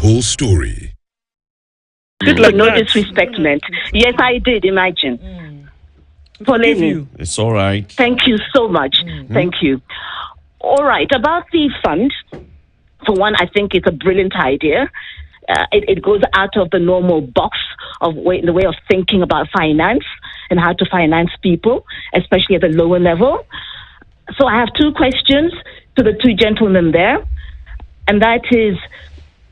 whole story. Good luck, no disrespect meant. Yes, I did, imagine. Poleni. It's all right. Thank you so much. Thank you. All right, about the fund, for one, I think it's a brilliant idea. It goes out of the normal box of the way of thinking about finance and how to finance people, especially at the lower level. So I have two questions to the two gentlemen there, and that is,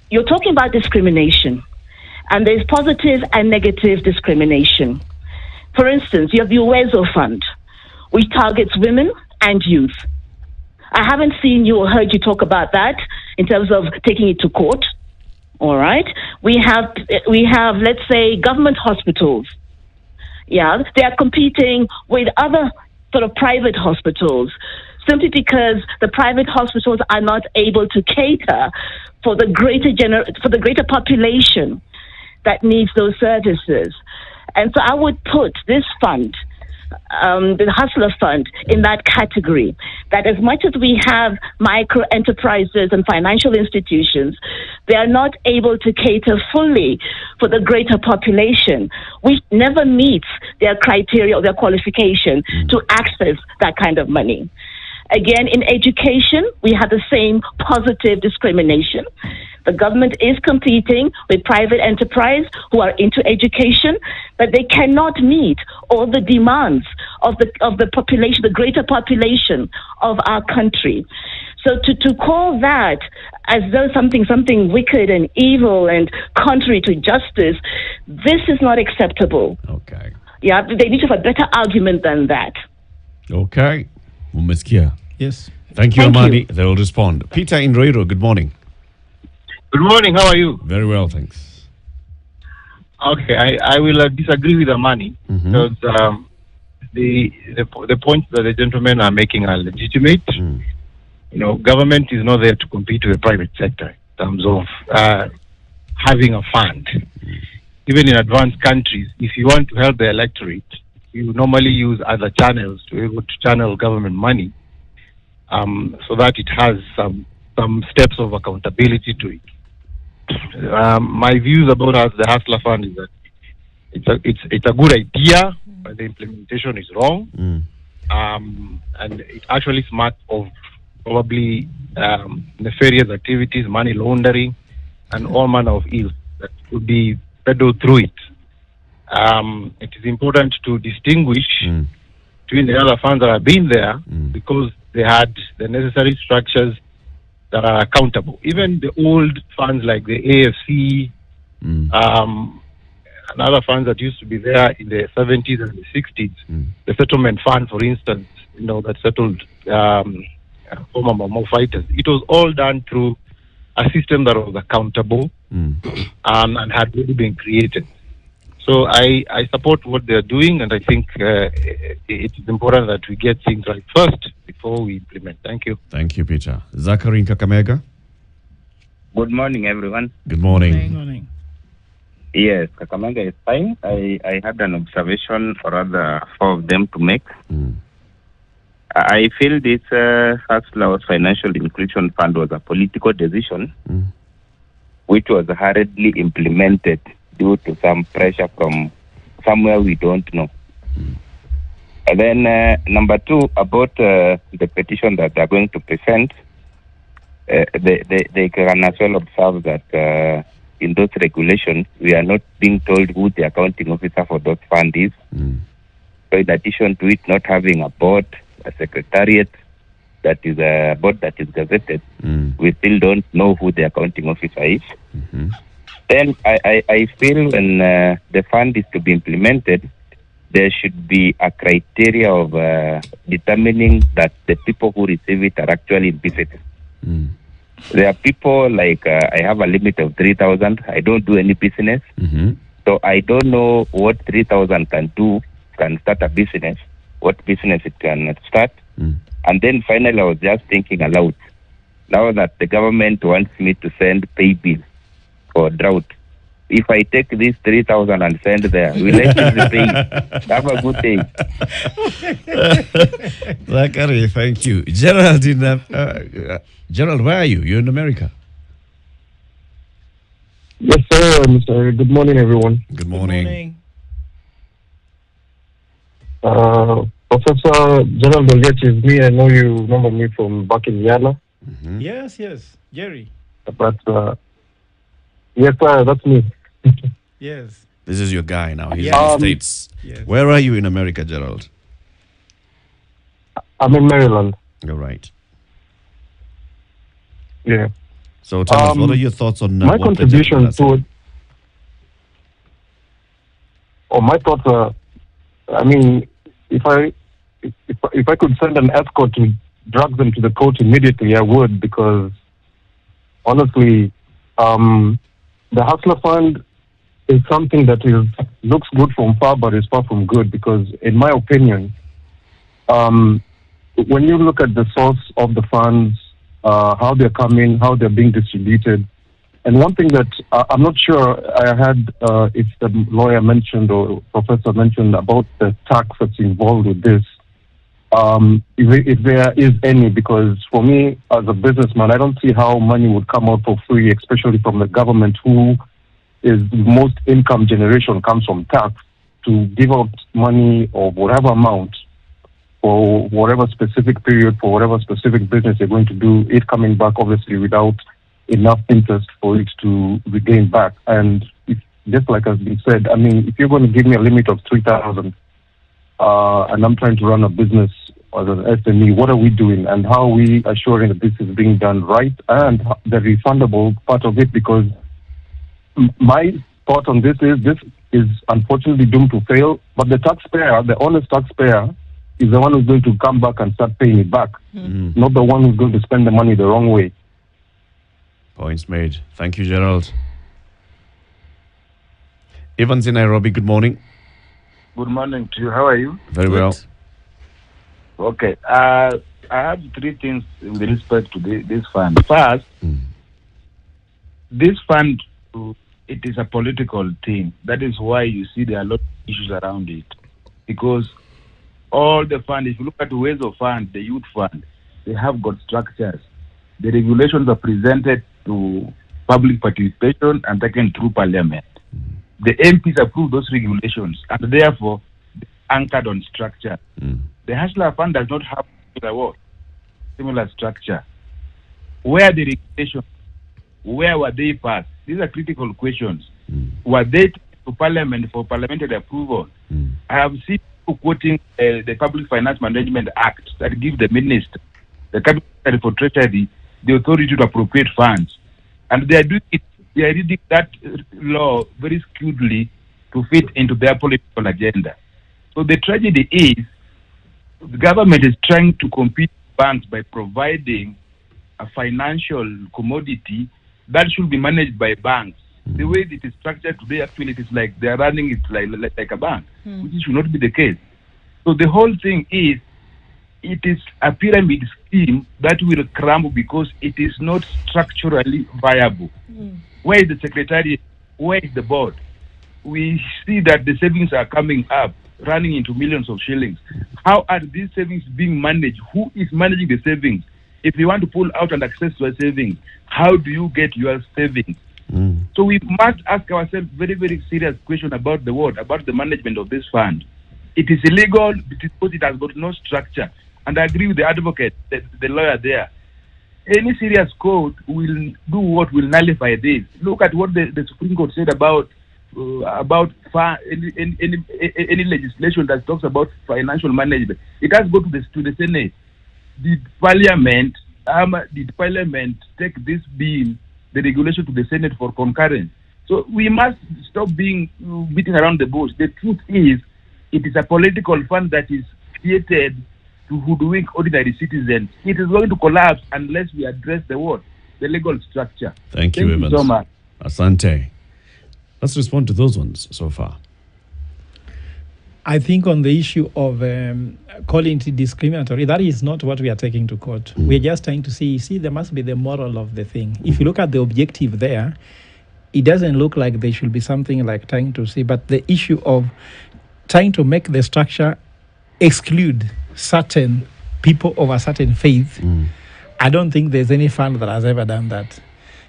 you're talking about discrimination, and there's positive and negative discrimination. For instance, you have the Uwezo Fund, which targets women and youth. I haven't seen you or heard you talk about that in terms of taking it to court. All right. We have, let's say, government hospitals. Yeah, they are competing with other sort of private hospitals simply because the private hospitals are not able to cater for the greater population that needs those services. And so I would put this fund, the Hustler Fund, in that category, that as much as we have micro enterprises and financial institutions, they are not able to cater fully for the greater population, which never meets their criteria or their qualification to access that kind of money. Again, in education, we have the same positive discrimination. The government is competing with private enterprise who are into education, but they cannot meet all the demands of the population, the greater population of our country. So to call that as though something wicked and evil and contrary to justice, this is not acceptable. Okay. Yeah, they need to have a better argument than that. Okay. Umesikia. Yes. Thank you, Thank Amani. you. They will respond. Peter in Roiro, good morning. Good morning. How are you? Very well, thanks. Okay, I will disagree with Amani because the points that the gentlemen are making are legitimate. You know, government is not there to compete with the private sector in terms of having a fund. Even in advanced countries, if you want to help the electorate, you normally use other channels to be able to channel government money, so that it has some steps of accountability to it. My views about the Hustler Fund is that it's a good idea, but the implementation is wrong, and it actually smacks of probably nefarious activities, money laundering, and all manner of ills that could be peddled through it. It is important to distinguish between the other funds that have been there because they had the necessary structures that are accountable. Even the old funds like the AFC and other funds that used to be there in the 70s and the 60s, the settlement fund, for instance, you know, that settled former Momo fighters. It was all done through a system that was accountable and had really been created. So I support what they're doing, and I think it is important that we get things right first before we implement. Thank you. Thank you, Peter. Zachary in Kakamega. Good morning, everyone. Good morning. Good morning. Yes, Kakamega is fine. I had an observation for other four of them to make. I feel this Hustler Financial Inclusion Fund was a political decision which was hurriedly implemented due to some pressure from somewhere we don't know. And then number two, about the petition that they're going to present, they can as well observe that in those regulations, we are not being told who the accounting officer for those funds is. So in addition to it not having a board, a secretariat, that is a board that is gazetted, we still don't know who the accounting officer is. Then I feel when the fund is to be implemented, there should be a criteria of determining that the people who receive it are actually benefited. There are people like, I have a limit of 3,000. I don't do any business. So I don't know what 3,000 can do, can start a business, what business it can start. And then finally, I was just thinking aloud. Now that the government wants me to send pay bill for drought, if I take this 3,000 and send there, will I still pay? Have a good day. Zachary, thank you. Gerald, Gerald, where are you? You're in America. Yes, sir, Mr. Good morning, everyone. Good morning. Professor Gerald Oliet is me. I know you remember me from back in Yala. Yes, Jerry. But, yes, sir, that's me. Yes. This is your guy now. He's Yeah. in the States. Yes. Where are you in America, Gerald? I'm in Maryland. You're right. Yeah. So tell us, what are your thoughts on my what the contribution gentleman has to said? it? Oh, my thoughts are, I mean, if I could send an escort to drag them to the court immediately, I would, because honestly, the Hustler Fund is something that looks good from far, but is far from good, because in my opinion, when you look at the source of the funds, how they're coming, how they're being distributed, and one thing that I'm not sure I had if the lawyer mentioned or professor mentioned about the tax that's involved with this, if there is any, because for me as a businessman, I don't see how money would come out for free, especially from the government, who is most income generation comes from tax, to give out money of whatever amount for whatever specific period, for whatever specific business they're going to do, it coming back obviously without enough interest for it to regain back. And just like has been said, I mean, if you're going to give me a limit of 3,000, and I'm trying to run a business as an SME, what are we doing, and how are we assuring that this is being done right, and the refundable part of it? Because my thought on this is unfortunately doomed to fail, but the taxpayer, the honest taxpayer, is the one who's going to come back and start paying it back, not the one who's going to spend the money the wrong way. Points made. Thank you, Gerald. Evans in Nairobi, good morning. Good morning to you. How are you? Very well. Okay. I have three things with respect to this fund. First, this fund, it is a political thing. That is why you see there are a lot of issues around it. Because all the fund, if you look at the ways of fund, the youth fund, they have got structures. The regulations are presented to public participation and taken through parliament. The MPs approve those regulations, and therefore anchored on structure. The Hustler Fund does not have similar structure. Where the regulations, where were they passed? These are critical questions. Were they to parliament for parliamentary approval? I have seen people quoting the Public Finance Management Act that gives the minister, the cabinet secretary for treasury, the authority to appropriate funds, and they are doing it. They are reading that law very skewedly to fit into their political agenda. So the tragedy is the government is trying to compete with banks by providing a financial commodity that should be managed by banks. The way it is structured today, actually, it is like they are running it like a bank, which should not be the case. So the whole thing is, it is a pyramid scheme that will crumble because it is not structurally viable. Where is the secretariat? Where is the board? We see that the savings are coming up, running into millions of shillings. How are these savings being managed? Who is managing the savings? If you want to pull out and access your savings, how do you get your savings? So we must ask ourselves very, very serious question about the word, about the management of this fund. It is illegal because it has got no structure. And I agree with the advocate, the lawyer there. Any serious court will do what will nullify this. Look at what the Supreme Court said about any legislation that talks about financial management. It has to go to the Senate. Did Parliament take this bill, the regulation, to the Senate for concurrence? So we must stop beating around the bush. The truth is, it is a political fund that is created to hoodwink ordinary citizens. It is going to collapse unless we address the legal structure. Thank you, Evans. So much. Asante. Let's respond to those ones so far. I think on the issue of calling it discriminatory, that is not what we are taking to court. We're just trying to see, there must be the moral of the thing. If you look at the objective there, it doesn't look like there should be something like trying to see, but the issue of trying to make the structure exclude certain people of a certain faith, I don't think there's any fund that has ever done that.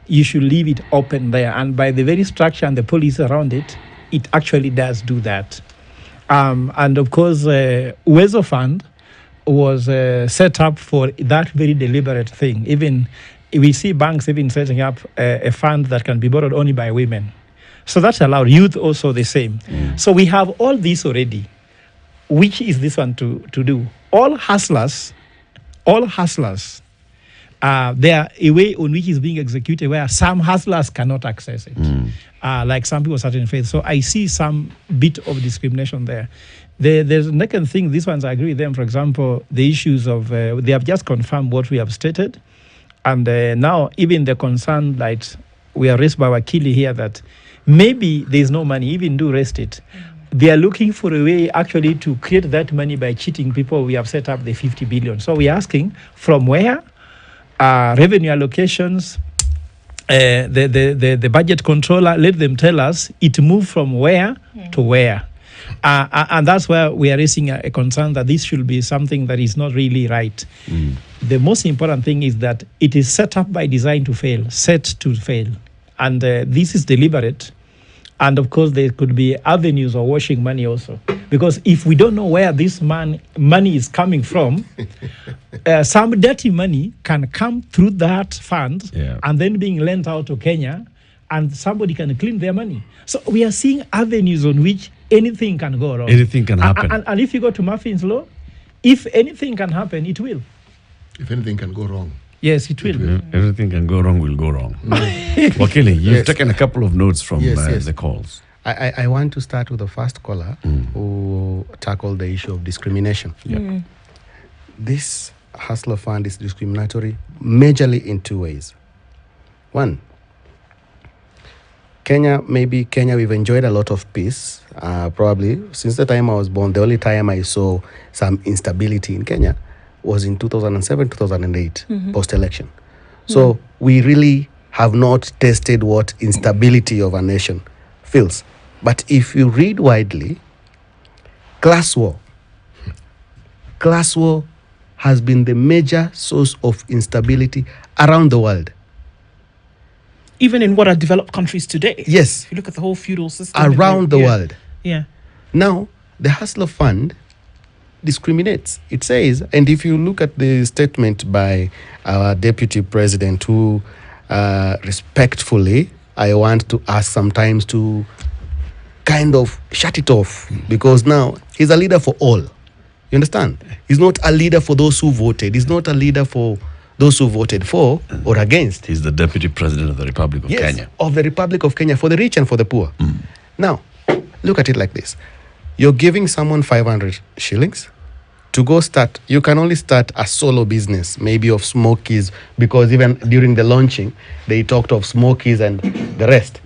you should leave it open there. And by the very structure and the police around it, it actually does do that. And of course, Uwezo Fund was set up for that very deliberate thing. Even we see banks even setting up a fund that can be borrowed only by women. So that's allowed. Youth also the same. So we have all this already. Which is this one to do? All hustlers, there are a way on which is being executed where some hustlers cannot access it. Like some people certain faith. So I see some bit of discrimination there. There's the second thing, these ones I agree with them. For example, the issues of, they have just confirmed what we have stated. And now even the concern that we are raised by Wakili here that maybe there's no money, even do rest it. They are looking for a way actually to create that money by cheating people. We have set up the 50 billion. So we're asking from where? Revenue allocations, the budget controller, let them tell us it moved from where to where. And that's where we are raising a concern that this should be something that is not really right. The most important thing is that it is set up by design to fail, set to fail. And this is deliberate. And of course, there could be avenues of washing money also. Because if we don't know where this money is coming from, some dirty money can come through that fund and then being lent out to Kenya, and somebody can clean their money. So we are seeing avenues on which anything can go wrong. Anything can happen. And if you go to Murphy's Law, if anything can happen, it will. If anything can go wrong. Yes, it will. Everything can go wrong, will go wrong. Wakili, you've taken a couple of notes from the calls. I want to start with the first caller who tackled the issue of discrimination. This Hustler Fund is discriminatory majorly in two ways. One, Kenya, we've enjoyed a lot of peace. Probably since the time I was born, the only time I saw some instability in Kenya was in 2007, 2008, post-election. So we really have not tested what instability of a nation feels. But if you read widely, class war has been the major source of instability around the world. Even in what are developed countries today. Yes. If you look at the whole feudal system. Around the world. Yeah. Now, the Hustler Fund discriminates. It says, and if you look at the statement by our deputy president, who respectfully, I want to ask sometimes to kind of shut it off, because now he's a leader for all. You understand? He's not a leader for those who voted. He's not a leader for those who voted for or against. He's the deputy president of the Republic of Kenya. Of the Republic of Kenya, for the rich and for the poor. Now, look at it like this. You're giving someone 500 shillings to go start. You can only start a solo business, maybe of smokies, because even during the launching, they talked of smokies and the rest.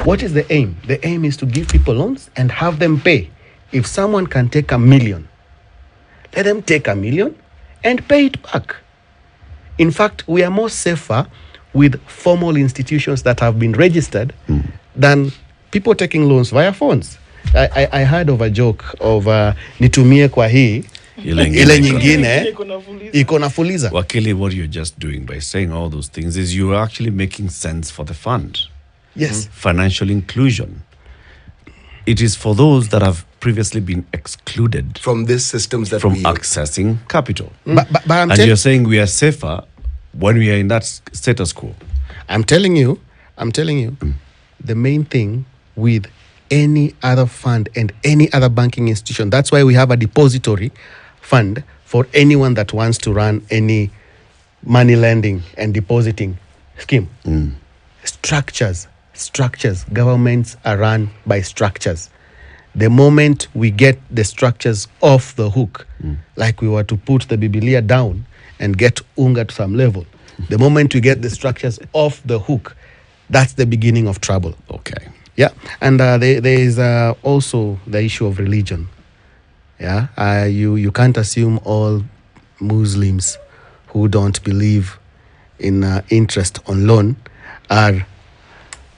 What is the aim? The aim is to give people loans and have them pay. If someone can take $1 million, let them take $1 million and pay it back. In fact, we are more safer with formal institutions that have been registered than people taking loans via phones. I heard of a joke of nitumie kwa hii ile nyingine iko nafuliza. Wakili, what you're just doing by saying all those things is you're actually making sense for the fund. Yes. Financial inclusion. It is for those that have previously been excluded from these systems that from we accessing capital. But and you're saying we are safer when we are in that status quo. I'm telling you, the main thing with any other fund and any other banking institution, that's why we have a depository fund for anyone that wants to run any money lending and depositing scheme. Structures. Governments are run by structures. The moment we get the structures off the hook, like we were to put the Biblia down and get unga to some level, the moment we get the structures off the hook, that's the beginning of trouble. Okay. Yeah, and there is also the issue of religion. Yeah, you can't assume all Muslims who don't believe in interest on loan are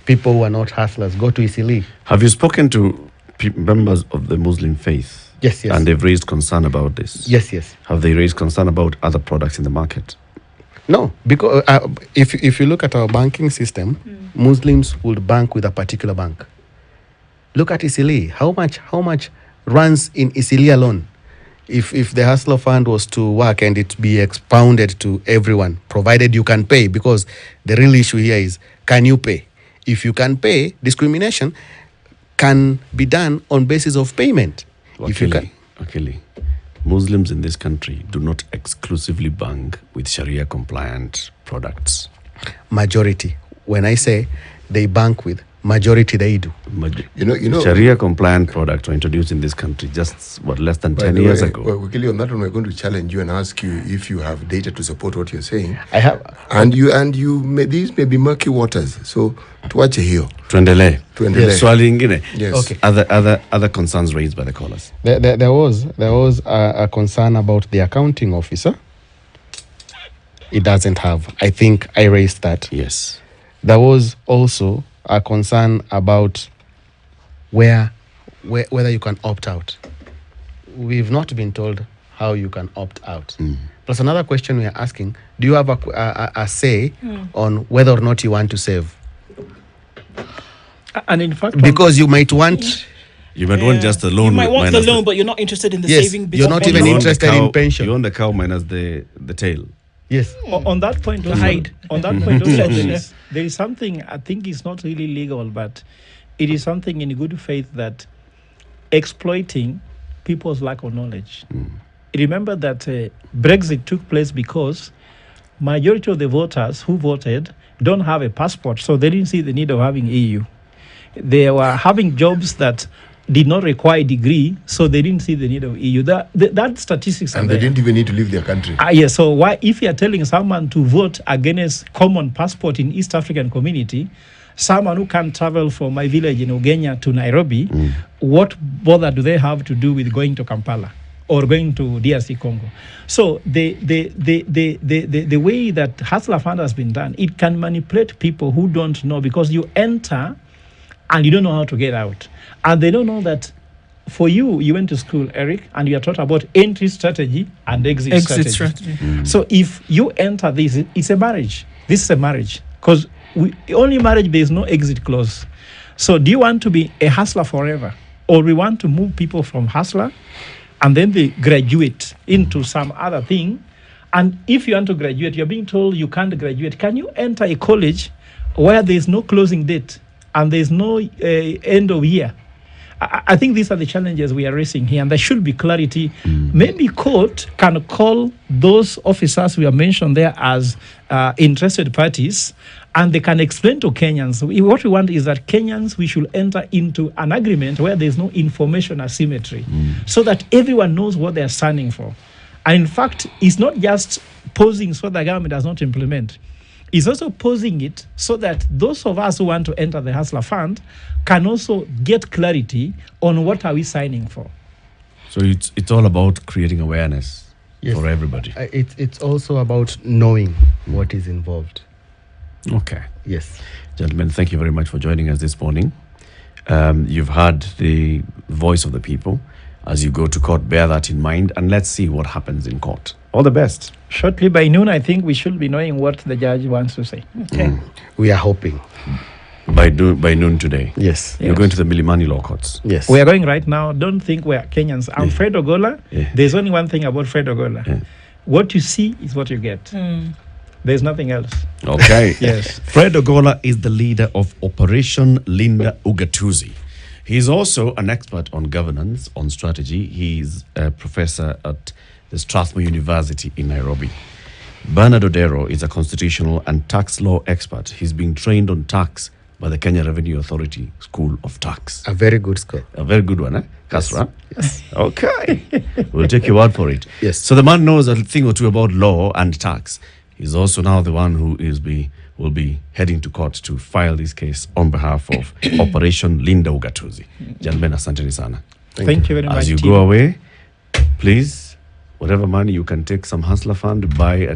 people who are not hustlers. Go to Isili. Have you spoken to members of the Muslim faith? Yes. And they've raised concern about this? Yes. Have they raised concern about other products in the market? No, because if you look at our banking system, Muslims would bank with a particular bank. Look at Isili. How much runs in Isili alone? If the Hustler Fund was to work and it be expounded to everyone, provided you can pay, because the real issue here is, can you pay? If you can pay, discrimination can be done on basis of payment. If you can. Okay. Muslims in this country do not exclusively bank with Sharia compliant products. Majority. When I say they bank with, majority they do. You know, Sharia compliant products were introduced in this country just less than 10 years ago. Well, quickly on that one, we're going to challenge you and ask you if you have data to support what you're saying. I have. And these may be murky waters. So tuache hiyo. Tuendelee. Yes. Swali ingine. Yes. Okay. Other concerns raised by the callers. There was a concern about the accounting officer. It doesn't have. I think I raised that. Yes. There was also a concern about whether you can opt out. We've not been told how you can opt out. Plus another question we are asking, do you have a say on whether or not you want to save? And in fact, Because you might want... You might want just the loan. You might want the minus loan, but you're not interested in the Yes, saving bit. you're not even you want the interested in pension. You want the cow minus the tail. Yes. On that point, also, hide. on that point also, there is something I think is not really legal, but it is something in good faith that exploiting people's lack of knowledge. Remember that Brexit took place because majority of the voters who voted don't have a passport, so they didn't see the need of having EU. They were having jobs that did not require a degree, so they didn't see the need of EU. That statistics are And there. they didn't even need to leave their country. Yes, so why, if you are telling someone to vote against common passport in East African community, someone who can travel from my village in Ugenya to Nairobi, what bother do they have to do with going to Kampala or going to DRC Congo? So the way that Hustler Fund has been done, it can manipulate people who don't know, because you enter and you don't know how to get out. And they don't know that for you went to school, Eric, and you are taught about entry strategy and exit strategy. So if you enter this, it's a marriage. This is a marriage. Because only marriage, there is no exit clause. So do you want to be a hustler forever? Or we want to move people from hustler and then they graduate into some other thing? And if you want to graduate, you're being told you can't graduate. Can you enter a college where there's no closing date and there's no end of year? I think these are the challenges we are raising here, and there should be clarity. Maybe court can call those officers we have mentioned there as interested parties, and they can explain to Kenyans. What we want is that Kenyans, we should enter into an agreement where there's no information asymmetry, so that everyone knows what they're standing for. And in fact, it's not just posing so the government does not implement. It's also posing it so that those of us who want to enter the Hustler Fund can also get clarity on what are we signing for. So it's all about creating awareness for everybody. It's also about knowing what is involved. Okay. Yes. Gentlemen, thank you very much for joining us this morning. You've heard the voice of the people. As you go to court, bear that in mind, and let's see what happens in court. All the best. Shortly by noon, I think we should be knowing what the judge wants to say. Okay. We are hoping. By noon today. Yes. You're going to the Milimani law courts. Yes. We are going right now. Don't think we're Kenyans. I'm Fred Ogola. There's only one thing about Fred Ogola. What you see is what you get. There's nothing else. Okay. Yes. Fred Ogola is the leader of Operation Linda Ugatuzi. He's also an expert on governance, on strategy. He's a professor at the Strathmore University in Nairobi. Bernard Odero is a constitutional and tax law expert. He's been trained on tax by the Kenya Revenue Authority School of Tax. A very good score. A very good one, eh? Kasra? Yes. Okay. We'll take your word for it. Yes. So the man knows a thing or two about law and tax. He's also now the one who will be heading to court to file this case on behalf of Operation Linda Ugatuzi. Gentlemen, asanteni sana. Thank you very much. As you go away, please, whatever money you can take some Hustler Fund, buy a